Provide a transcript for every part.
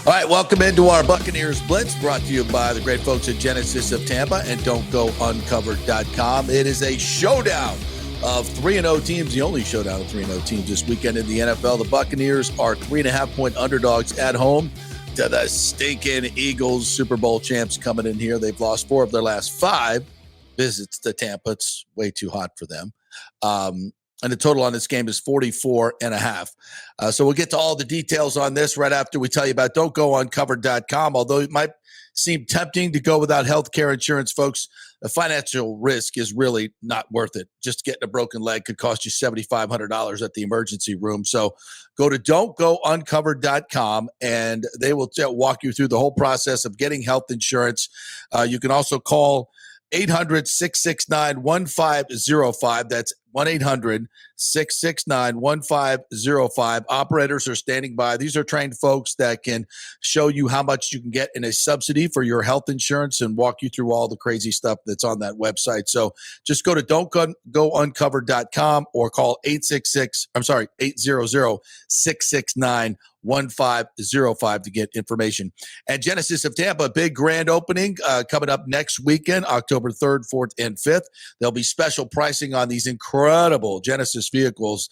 All right, welcome into our Buccaneers Blitz, brought to you by the great folks at Genesis of Tampa and Don'tGoUncovered.com. It is a showdown of 3-0 teams, the only showdown of 3-0 teams this weekend in the NFL. The Buccaneers are 3.5-point underdogs at home to the stinking Eagles, Super Bowl champs coming in here. They've lost 4 of their last 5 visits to Tampa. It's way too hot for them. And the total on this game is 44.5. So we'll get to all the details on this right after we tell you about Don'tGoUncovered.com. Although it might seem tempting to go without health care insurance, folks, the financial risk is really not worth it. Just getting a broken leg could cost you $7,500 at the emergency room. So go to Don'tGoUncovered.com, and they will walk you through the whole process of getting health insurance. You can also call 800-669-1505. That's 1-800-669-1505. Operators are standing by. These are trained folks that can show you how much you can get in a subsidy for your health insurance and walk you through all the crazy stuff that's on that website. So just go to Don'tGoUncovered.com or call 800-669-1505 to get information. And Genesis of Tampa, big grand opening coming up next weekend, October 3rd, 4th, and 5th. There'll be special pricing on these incredible Genesis vehicles.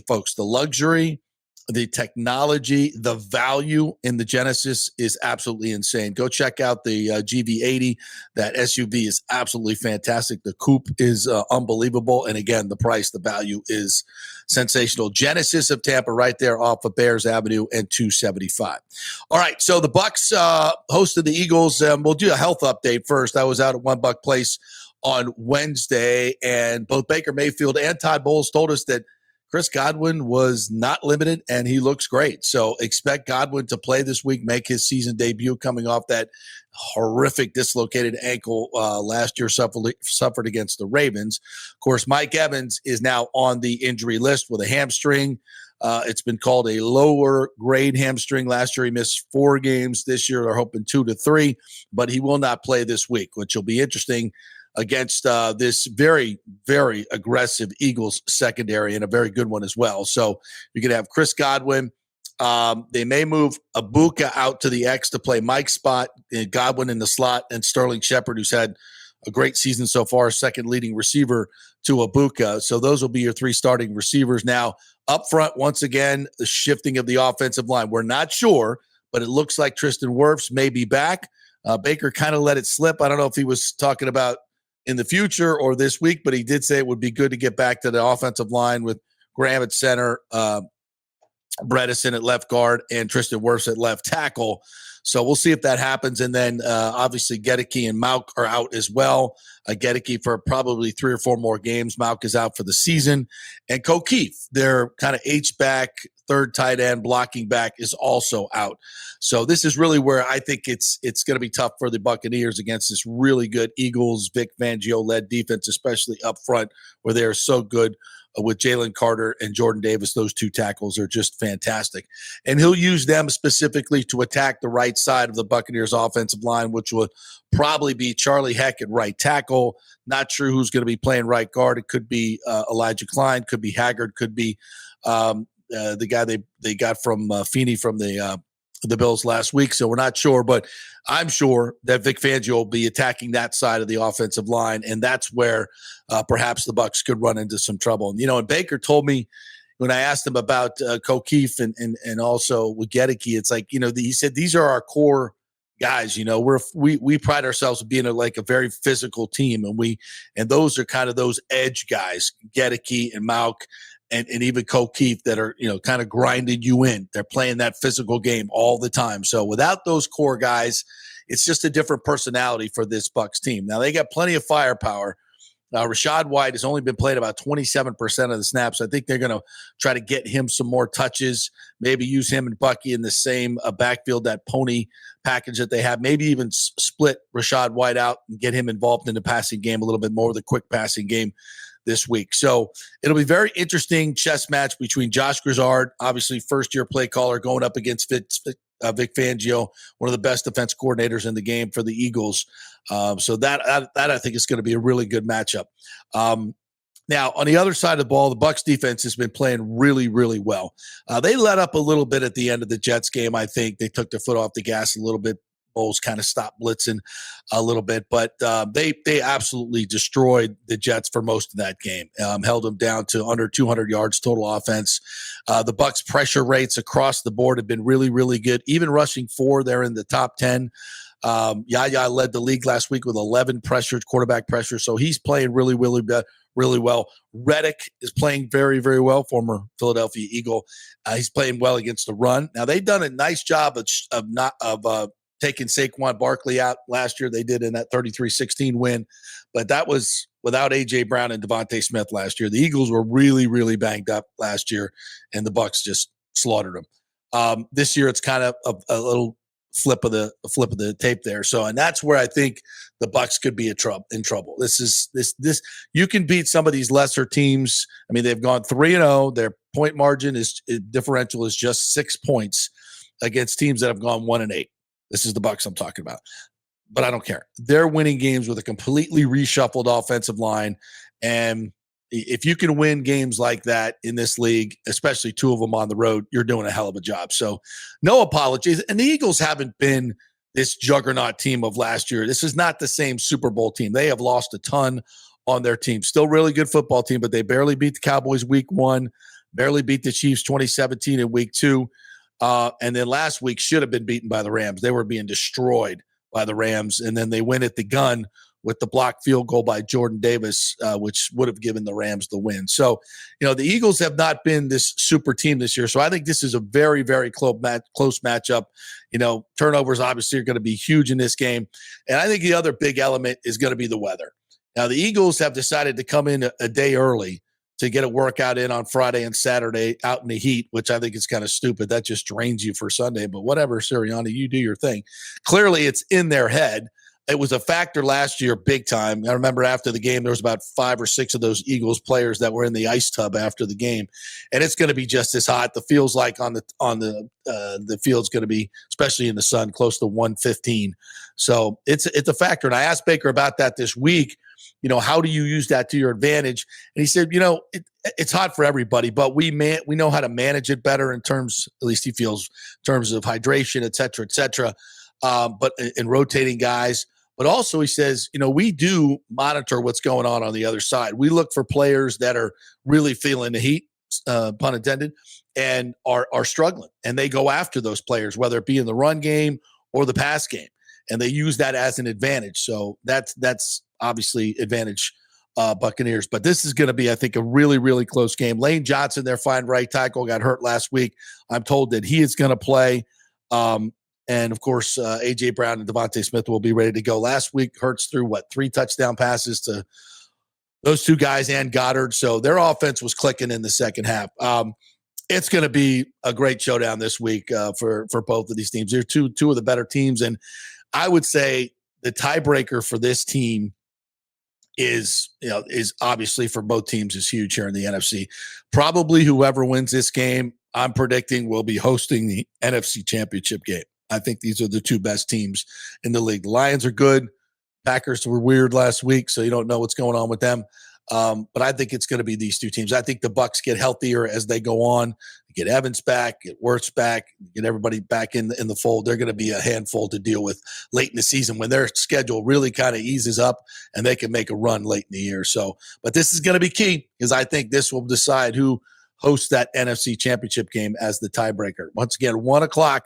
Folks, the luxury, the technology, the value in the Genesis is absolutely insane. Go check out the GV80. That SUV is absolutely fantastic. The coupe is unbelievable. And again, the price, the value is sensational. Genesis of Tampa right there off of Bears Avenue and 275. All right, so the Bucs hosted the Eagles. We'll do a health update first. I was out at One Buck Place on Wednesday, and both Baker Mayfield and Todd Bowles told us that Chris Godwin was not limited, and he looks great. So expect Godwin to play this week, make his season debut coming off that horrific dislocated ankle last year suffered against the Ravens. Of course, Mike Evans is now on the injury list with a hamstring. It's been called a lower grade hamstring. Last year, he missed 4 games. This year, they're hoping 2 to 3, but he will not play this week, which will be interesting against this very, very aggressive Eagles secondary, and a very good one as well. So you could have Chris Godwin. They may move Ibuka out to the X to play Mike's spot, and Godwin in the slot, and Sterling Shepard, who's had a great season so far, second leading receiver to Ibuka. So those will be your 3 starting receivers. Now, up front, once again, the shifting of the offensive line. We're not sure, but it looks like Tristan Wirfs may be back. Baker kind of let it slip. I don't know if he was talking about in the future or this week, but he did say it would be good to get back to the offensive line with Graham at center, Bredesen at left guard, and Tristan Wirfs at left tackle. So we'll see if that happens. And then obviously Gedeke and Mauk are out as well. Gedeke for probably 3 or 4 more games. Mauk is out for the season. And O'Keefe, their kind of H-back, third tight end, blocking back, is also out. So this is really where I think it's going to be tough for the Buccaneers against this really good Eagles, Vic Fangio-led defense, especially up front, where they are so good with Jalen Carter and Jordan Davis. Those 2 tackles are just fantastic. And he'll use them specifically to attack the right side of the Buccaneers offensive line, which would probably be Charlie Heck at right tackle. Not sure who's going to be playing right guard. It could be Elijah Klein, could be Haggard, could be the guy they got from Feeney from the Bills last week. So we're not sure, but I'm sure that Vic Fangio will be attacking that side of the offensive line, and that's where perhaps the Bucs could run into some trouble. And, and Baker told me when I asked him about O'Keefe and also with Gedeke, it's like, he said these are our core guys. We pride ourselves on being a very physical team, and those are kind of those edge guys, Gedeke and Mauk. And even O'Keefe that are, kind of grinding you in. They're playing that physical game all the time. So without those core guys, it's just a different personality for this Bucs team. Now, they got plenty of firepower. Rachaad White has only been played about 27% of the snaps. I think they're going to try to get him some more touches, maybe use him and Bucky in the same backfield, that pony package that they have, maybe even split Rachaad White out and get him involved in the passing game a little bit more, the quick passing game this week. So it'll be very interesting chess match between Josh Grizzard, obviously first-year play caller, going up against Vic Fangio, one of the best defense coordinators in the game for the Eagles. So that I think is going to be a really good matchup. Now, on the other side of the ball, the Bucs defense has been playing really, really well. They let up a little bit at the end of the Jets game. I think they took their foot off the gas a little bit. Bowles kind of stopped blitzing a little bit, but they absolutely destroyed the Jets for most of that game. Held them down to under 200 yards total offense. The Bucs pressure rates across the board have been really, really good. Even rushing 4, they're in the top 10. Yaya led the league last week with 11 pressures, quarterback pressure. So he's playing really, really well. Reddick is playing very, very well, former Philadelphia Eagle. He's playing well against the run. Now, they've done a nice job of taking Saquon Barkley out last year. They did in that 33-16 win, but that was without A.J. Brown and Devontae Smith last year. The Eagles were really, really banged up last year, and the Bucs just slaughtered them. This year, it's kind of a little flip of the tape there. So, and that's where I think the Bucs could be in trouble. This you can beat some of these lesser teams. I mean, they've gone 3-0. Their point margin differential is just 6 points against teams that have gone 1-8. This is the Bucs I'm talking about. But I don't care. They're winning games with a completely reshuffled offensive line. And if you can win games like that in this league, especially 2 of them on the road, you're doing a hell of a job. So no apologies. And the Eagles haven't been this juggernaut team of last year. This is not the same Super Bowl team. They have lost a ton on their team. Still really good football team, but they barely beat the Cowboys week 1, barely beat the Chiefs 2017 in week 2. And then last week should have been beaten by the Rams. They were being destroyed by the Rams. And then they went at the gun with the blocked field goal by Jordan Davis, which would have given the Rams the win. So, the Eagles have not been this super team this year. So I think this is a very, very close matchup. Turnovers obviously are going to be huge in this game. And I think the other big element is going to be the weather. Now, the Eagles have decided to come in a day early to get a workout in on Friday and Saturday out in the heat, which I think is kind of stupid. That just drains you for Sunday. But whatever, Sirianni, you do your thing. Clearly, it's in their head. It was a factor last year, big time. I remember after the game, there was about 5 or 6 of those Eagles players that were in the ice tub after the game, and it's going to be just as hot. The feels like on the field's going to be, especially in the sun, close to 115. So it's a factor. And I asked Baker about that this week. How do you use that to your advantage? And he said, it's hot for everybody, but we know how to manage it better in terms, at least he feels, in terms of hydration, et cetera, but in rotating guys. But also he says, we do monitor what's going on the other side. We look for players that are really feeling the heat, pun intended, and are struggling. And they go after those players, whether it be in the run game or the pass game. And they use that as an advantage. So that's obviously advantage Buccaneers. But this is going to be, I think, a really, really close game. Lane Johnson, their fine right tackle, got hurt last week. I'm told that he is going to play. And, of course, A.J. Brown and Devontae Smith will be ready to go. Last week, Hurts threw, 3 touchdown passes to those 2 guys and Goddard. So their offense was clicking in the second half. It's going to be a great showdown this week for both of these teams. They're two of the better teams. And I would say the tiebreaker for this team is obviously for both teams is huge here in the NFC. Probably whoever wins this game, I'm predicting will be hosting the NFC Championship game. I think these are the 2 best teams in the league. The Lions are good. Packers were weird last week, so you don't know what's going on with them. But I think it's going to be these 2 teams. I think the Bucs get healthier as they go on. Get Evans back, get Wirtz back, get everybody back in the fold. They're going to be a handful to deal with late in the season when their schedule really kind of eases up and they can make a run late in the year. So, but this is going to be key because I think this will decide who hosts that NFC Championship game as the tiebreaker. Once again, 1:00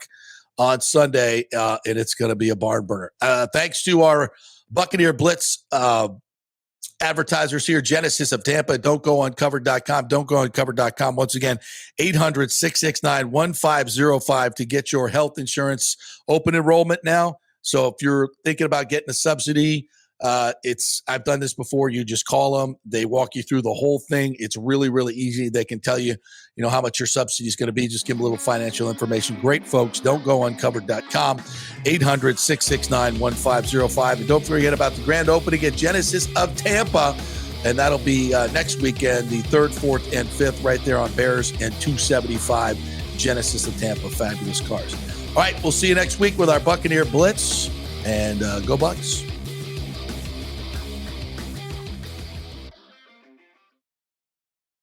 on Sunday, and it's going to be a barn burner. Thanks to our Buccaneer Blitz advertisers here, Genesis of Tampa. Don't go on covered.com. Don't go on covered.com. Once again, 800-669-1505 to get your health insurance. Open enrollment now. So if you're thinking about getting a subsidy, I've done this before. You just call them. They walk you through the whole thing. It's really, really easy. They can tell you, how much your subsidy is going to be. Just give them a little financial information. Great folks. Don't go on covered.com. 800-669-1505. And don't forget about the grand opening at Genesis of Tampa. And that'll be next weekend, the 3rd, 4th, and 5th, right there on Bears and 275 Genesis of Tampa. Fabulous cars. All right, we'll see you next week with our Buccaneer Blitz. And go Bucs.